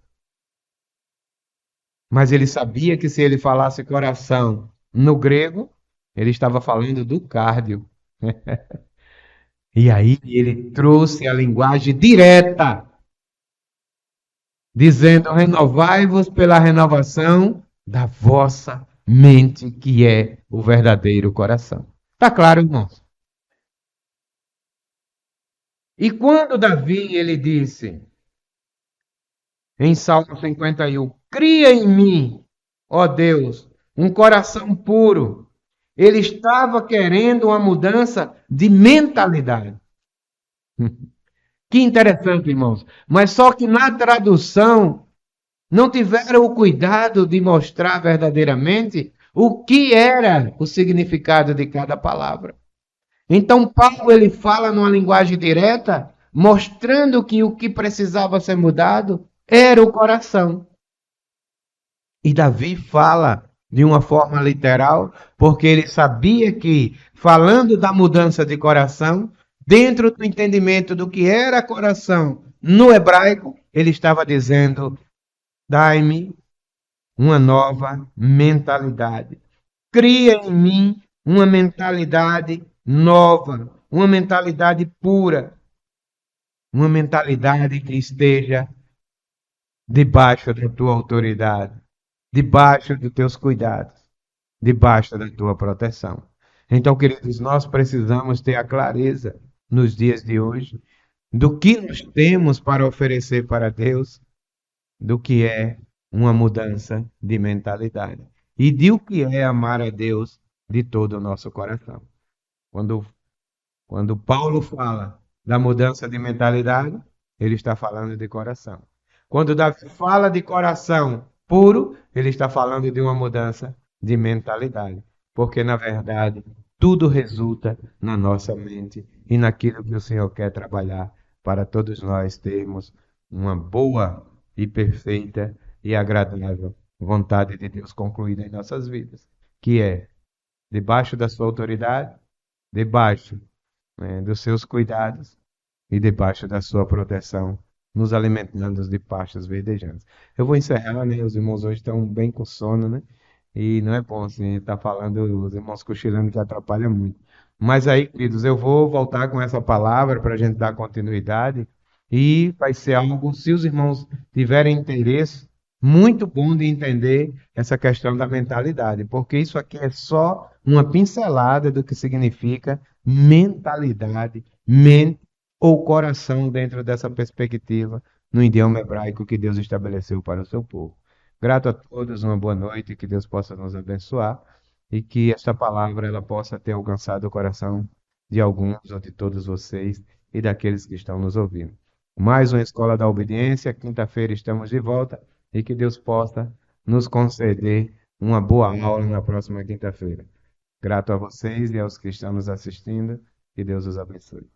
Mas ele sabia que se ele falasse coração no grego, ele estava falando do cardio. E aí ele trouxe a linguagem direta, dizendo, renovai-vos pela renovação da vossa mente, que é o verdadeiro coração. Está claro, irmãos? E quando Davi, ele disse, em Salmo 51, cria em mim, ó Deus, um coração puro. Ele estava querendo uma mudança de mentalidade. Que interessante, irmãos. Mas só que na tradução não tiveram o cuidado de mostrar verdadeiramente o que era o significado de cada palavra. Então Paulo ele fala numa linguagem direta, mostrando que o que precisava ser mudado era o coração. E Davi fala de uma forma literal, porque ele sabia que, falando da mudança de coração, dentro do entendimento do que era coração no hebraico, ele estava dizendo, dai-me uma nova mentalidade. Cria em mim uma mentalidade nova, uma mentalidade pura, uma mentalidade que esteja debaixo da tua autoridade, debaixo dos teus cuidados, debaixo da tua proteção. Então, queridos, nós precisamos ter a clareza nos dias de hoje do que nós temos para oferecer para Deus, do que é uma mudança de mentalidade e de o que é amar a Deus de todo o nosso coração. Quando Paulo fala da mudança de mentalidade, ele está falando de coração. Quando Davi fala de coração puro, ele está falando de uma mudança de mentalidade. Porque, na verdade, tudo resulta na nossa mente e naquilo que o Senhor quer trabalhar para todos nós termos uma boa e perfeita e agradável vontade de Deus concluída em nossas vidas. Que é, debaixo da sua autoridade, debaixo dos seus cuidados e debaixo da sua proteção, nos alimentando de pastos verdejantes. Eu vou encerrar, né? Os irmãos hoje estão bem com sono, né? E não é bom assim, estar falando, os irmãos cochilando que atrapalha muito. Mas aí, queridos, eu vou voltar com essa palavra para a gente dar continuidade e vai ser algo, se os irmãos tiverem interesse, muito bom de entender essa questão da mentalidade, porque isso aqui é só uma pincelada do que significa mentalidade, mente ou coração dentro dessa perspectiva no idioma hebraico que Deus estabeleceu para o seu povo. Grato a todos, uma boa noite, que Deus possa nos abençoar e que esta palavra ela possa ter alcançado o coração de alguns ou de todos vocês e daqueles que estão nos ouvindo. Mais uma Escola da Obediência, quinta-feira estamos de volta e que Deus possa nos conceder uma boa aula na próxima quinta-feira. Grato a vocês e aos que estão nos assistindo, que Deus os abençoe.